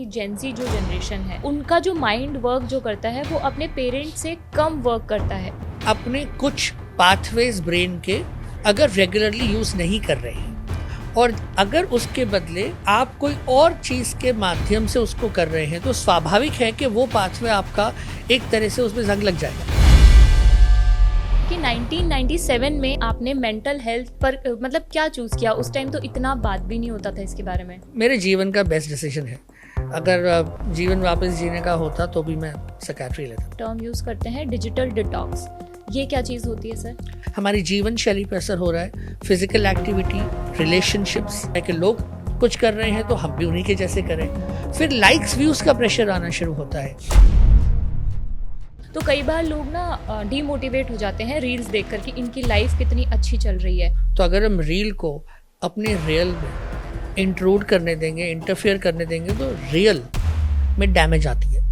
Gen Z जो generation है उनका जो माइंड वर्क जो करता है वो अपने पेरेंट्स से कम वर्क करता है। अपने कुछ पाथवेज ब्रेन के अगर रेगुलरली यूज नहीं कर रहे हैं और अगर उसके बदले आप कोई और चीज के माध्यम से उसको कर रहे हैं तो स्वाभाविक है कि वो पाथवे आपका एक तरह से उसमें जंग लग जाएगा। कि 1997 में आपने मेंटल हेल्थ पर मतलब क्या चूज किया? उस टाइम तो इतना बात भी नहीं होता था इसके बारे में। मेरे जीवन का बेस्ट डिसीजन है। अगर जीवन वापस जीने का होता तो भी मैं साइकियाट्री लेता। टर्म यूज करते हैं डिजिटल डिटॉक्स, ये क्या चीज होती है सर? हमारी जीवन शैली पर असर हो रहा है, फिजिकल एक्टिविटी, रिलेशनशिप्स, कि लोग कुछ कर रहे हैं तो हम भी उन्हीं के जैसे करें। फिर लाइक्स व्यूज का प्रेशर आना शुरू होता है। तो कई बार लोग ना डीमोटिवेट हो जाते हैं रील्स देखकर कि इनकी लाइफ कितनी अच्छी चल रही है। तो अगर हम रील को अपने रियल में इंट्रूड करने देंगे, इंटरफेयर करने देंगे तो रियल में डैमेज आती है।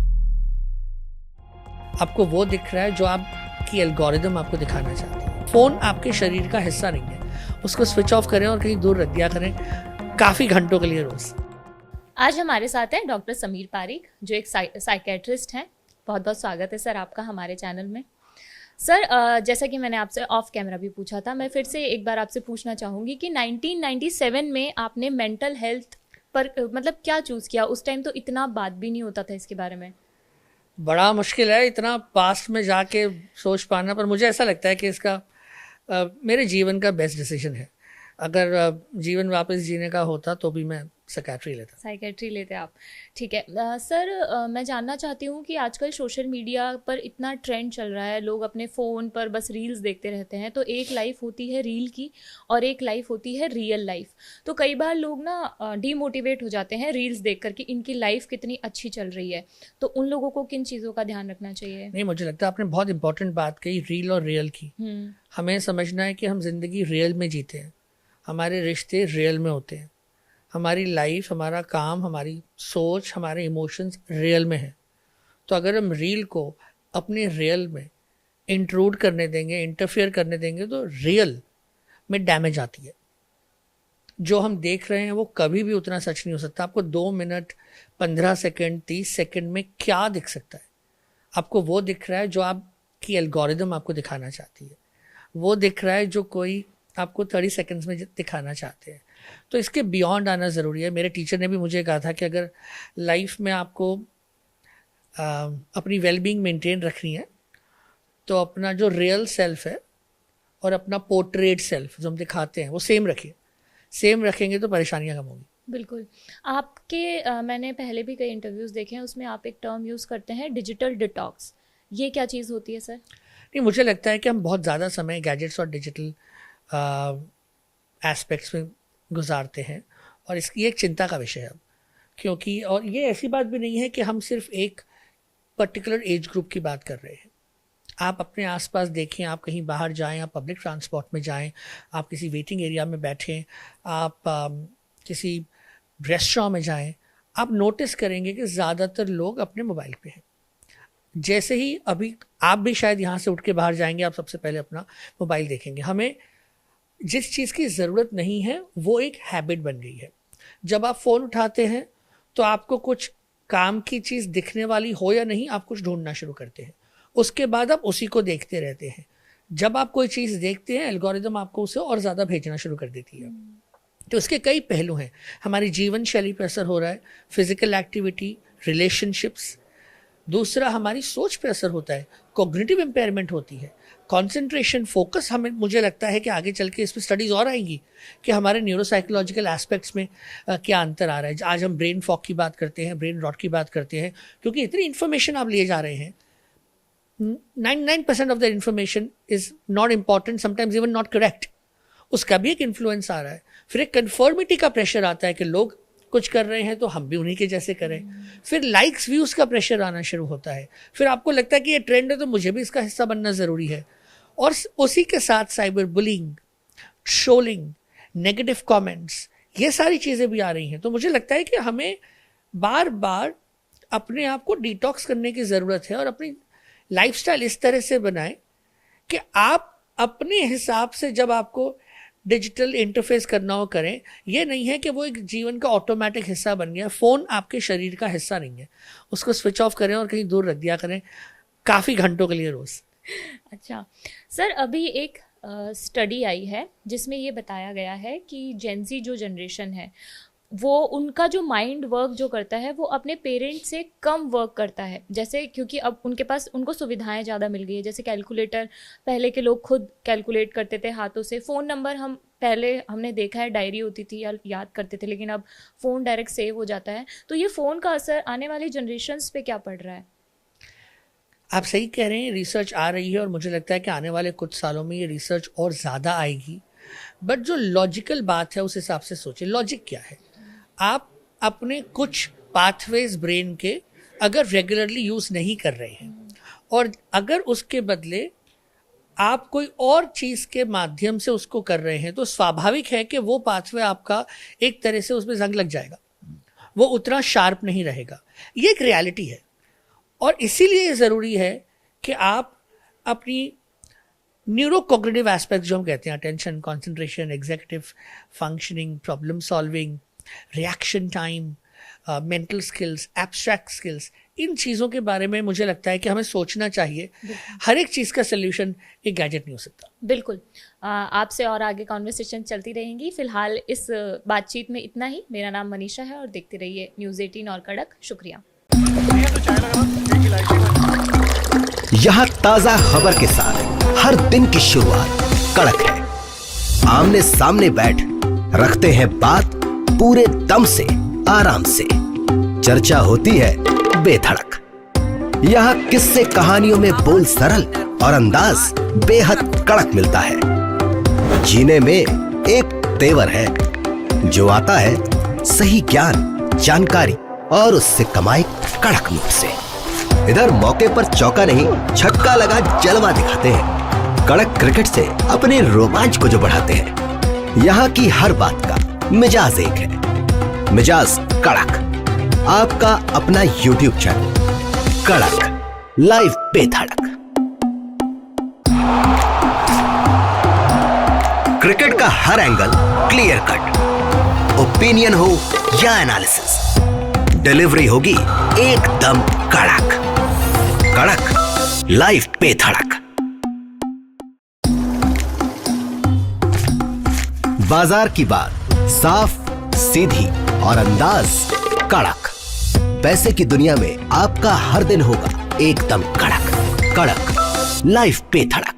आपको वो दिख रहा है जो आपकी एल्गोरिदम आपको दिखाना चाहती है। फोन आपके शरीर का हिस्सा नहीं है, उसको स्विच ऑफ करें और कहीं दूर रख दिया करें काफी घंटों के लिए रोज। आज हमारे साथ है डॉक्टर समीर पारिक जो एक साइकेट्रिस्ट हैं। बहुत बहुत स्वागत है सर आपका हमारे चैनल में। सर जैसा कि मैंने आपसे ऑफ कैमरा भी पूछा था, मैं फिर से एक बार आपसे पूछना चाहूँगी कि 1997 में आपने मेंटल हेल्थ पर मतलब क्या चूज़ किया? उस टाइम तो इतना बात भी नहीं होता था इसके बारे में। बड़ा मुश्किल है इतना पास्ट में जाके सोच पाना, पर मुझे ऐसा लगता है कि इसका मेरे जीवन का बेस्ट डिसीजन है। अगर जीवन वापस जीने का होता तो भी मैं साइकेट्री लेते आप। ठीक है सर, मैं जानना चाहती हूँ कि आजकल सोशल मीडिया पर इतना ट्रेंड चल रहा है, लोग अपने फ़ोन पर बस रील्स देखते रहते हैं। तो एक लाइफ होती है रील की और एक लाइफ होती है रियल लाइफ। तो कई बार लोग ना डीमोटिवेट हो जाते हैं रील्स देखकर कि इनकी लाइफ कितनी अच्छी चल रही है। तो उन लोगों को किन चीज़ों का ध्यान रखना चाहिए? नहीं, मुझे लगता है आपने बहुत इंपॉर्टेंट बात कही, रील और रियल की। हमें समझना है कि हम जिंदगी रियल में जीते हैं, हमारे रिश्ते रियल में होते हैं, हमारी लाइफ, हमारा काम, हमारी सोच, हमारे इमोशंस रियल में है। तो अगर हम रील को अपने रियल में इंट्रूड करने देंगे, इंटरफेयर करने देंगे तो रियल में डैमेज आती है। जो हम देख रहे हैं वो कभी भी उतना सच नहीं हो सकता। आपको 2 मिनट 15 सेकंड 30 सेकंड में क्या दिख सकता है? आपको वो दिख रहा है जो आपकी एल्गोरिदम आपको दिखाना चाहती है, वो दिख रहा है जो कोई आपको 30 सेकंड्स में दिखाना चाहते हैं। तो इसके बियॉन्ड आना ज़रूरी है। मेरे टीचर ने भी मुझे कहा था कि अगर लाइफ में आपको अपनी वेलबींग मेंटेन रखनी है तो अपना जो रियल सेल्फ है और अपना पोर्ट्रेट सेल्फ जो हम दिखाते हैं वो सेम रखिए। सेम रखेंगे तो परेशानियां कम होंगी। बिल्कुल। आपके मैंने पहले भी कई इंटरव्यूज़ देखे हैं, उसमें आप एक टर्म यूज़ करते हैं डिजिटल डिटॉक्स, ये क्या चीज़ होती है सर? नहीं, मुझे लगता है कि हम बहुत ज़्यादा समय गैजेट्स और डिजिटल एस्पेक्ट्स में गुजारते हैं और इसकी एक चिंता का विषय है अब, क्योंकि और ये ऐसी बात भी नहीं है कि हम सिर्फ एक पर्टिकुलर एज ग्रुप की बात कर रहे हैं। आप अपने आसपास देखें, आप कहीं बाहर जाएं, आप पब्लिक ट्रांसपोर्ट में जाएं, आप किसी वेटिंग एरिया में बैठें, आप किसी रेस्टोरेंट में जाएं, आप नोटिस करेंगे कि ज़्यादातर लोग अपने मोबाइल पे हैं। जैसे ही अभी आप भी शायद यहाँ से उठ के बाहर जाएंगे, आप सबसे पहले अपना मोबाइल देखेंगे। हमें जिस चीज़ की ज़रूरत नहीं है वो एक हैबिट बन गई है। जब आप फ़ोन उठाते हैं तो आपको कुछ काम की चीज़ दिखने वाली हो या नहीं, आप कुछ ढूंढना शुरू करते हैं, उसके बाद आप उसी को देखते रहते हैं। जब आप कोई चीज़ देखते हैं एल्गोरिदम आपको उसे और ज़्यादा भेजना शुरू कर देती है। तो उसके कई पहलू हैं। हमारी जीवन शैली पर असर हो रहा है, फिजिकल एक्टिविटी, रिलेशनशिप्स। दूसरा, हमारी सोच पर असर होता है, कॉग्निटिव इम्पेयरमेंट होती है, कंसंट्रेशन, फोकस। हमें मुझे लगता है कि आगे चल के इस पर स्टडीज़ और आएंगी कि हमारे न्यूरोसाइकोलॉजिकल एस्पेक्ट्स में क्या अंतर आ रहा है। आज हम ब्रेन फॉग की बात करते हैं, ब्रेन रॉट की बात करते हैं, क्योंकि इतनी इन्फॉर्मेशन आप लिए जा रहे हैं। 99% of the information is not important, sometimes even not correct. उसका भी एक इन्फ्लुएंस आ रहा है। फिर एक कन्फर्मिटी का प्रेशर आता है कि लोग कुछ कर रहे हैं तो हम भी उन्हीं के जैसे करें। फिर लाइक्स व्यूज का प्रेशर आना शुरू होता है। फिर आपको लगता है कि ये ट्रेंड है तो मुझे भी इसका हिस्सा बनना ज़रूरी है। और उसी के साथ cyber bullying, trolling, negative comments, ये सारी चीज़ें भी आ रही हैं। तो मुझे लगता है कि हमें बार बार अपने आप को डिटॉक्स करने की ज़रूरत है और अपनी लाइफस्टाइल इस तरह से बनाएं कि आप अपने हिसाब से, जब आपको डिजिटल इंटरफेस करना हो करें। ये नहीं है कि वो एक जीवन का ऑटोमेटिक हिस्सा बन गया। फ़ोन आपके शरीर का हिस्सा नहीं है, उसको स्विच ऑफ करें और कहीं दूर रख दिया करें काफ़ी घंटों के लिए रोज़। अच्छा सर, अभी एक स्टडी आई है जिसमें ये बताया गया है कि जेनजी जो जनरेशन है वो उनका जो माइंड वर्क जो करता है वो अपने पेरेंट्स से कम वर्क करता है। जैसे क्योंकि अब उनके पास उनको सुविधाएं ज़्यादा मिल गई है, जैसे कैलकुलेटर, पहले के लोग खुद कैलकुलेट करते थे हाथों से। फ़ोन नंबर हम पहले हमने देखा है डायरी होती थी या याद करते थे, लेकिन अब फ़ोन डायरेक्ट सेव हो जाता है। तो ये फ़ोन का असर आने वाली जनरेशन्स पे क्या पड़ रहा है? आप सही कह रहे हैं, रिसर्च आ रही है और मुझे लगता है कि आने वाले कुछ सालों में ये रिसर्च और ज़्यादा आएगी। बट जो लॉजिकल बात है उस हिसाब से सोचिए, लॉजिक क्या है? आप अपने कुछ पाथवेज ब्रेन के अगर रेगुलरली यूज़ नहीं कर रहे हैं और अगर उसके बदले आप कोई और चीज़ के माध्यम से उसको कर रहे हैं, तो स्वाभाविक है कि वो पाथवे आपका एक तरह से उसमें जंग लग जाएगा, वो उतना शार्प नहीं रहेगा। ये एक रियलिटी है और इसीलिए ज़रूरी है कि आप अपनी न्यूरोकॉग्निटिव एस्पेक्ट जो हम कहते हैं, attention, concentration, executive functioning, problem solving, reaction time, mental skills, abstract skills, इन चीज़ों के बारे में मुझे लगता है कि हमें सोचना चाहिए। हर एक चीज़ का सल्यूशन एक गैजेट नहीं हो सकता। बिल्कुल। आपसे और आगे कॉन्वर्सेशन चलती रहेंगी। फिलहाल इस बातचीत में इतना ही। मेरा नाम मनीषा है और देखते रहिए न्यूज़ 18 और कड़क। शुक्रिया। यहाँ ताज़ा खबर के साथ हर दिन की शुरुआत कड़क है। आमने सामने बैठ रखते हैं बात पूरे दम से, आराम से। चर्चा होती है बेधड़क। यहाँ किस्से कहानियों में बोल सरल और अंदाज बेहद कड़क मिलता है। जीने में एक तेवर है जो आता है सही ज्ञान, जानकारी और उससे कमाई कड़क नोट से। इधर मौके पर चौका नहीं, छक्का लगा जलवा दिखाते हैं। कड़क क्रिकेट से अपने रोमांच को जो बढ़ाते हैं। यहाँ की हर बात का मिजाज एक है, मिजाज कड़क। आपका अपना YouTube चैनल कड़क, लाइव बेधड़क। क्रिकेट का हर एंगल क्लियर कट, ओपिनियन हो या एनालिसिस, डिलीवरी होगी एकदम कड़क। कड़क, लाइव बेधड़क। बाजार की बात साफ, सीधी और अंदाज कड़क। पैसे की दुनिया में आपका हर दिन होगा एकदम कड़क। कड़क, लाइव बेधड़क।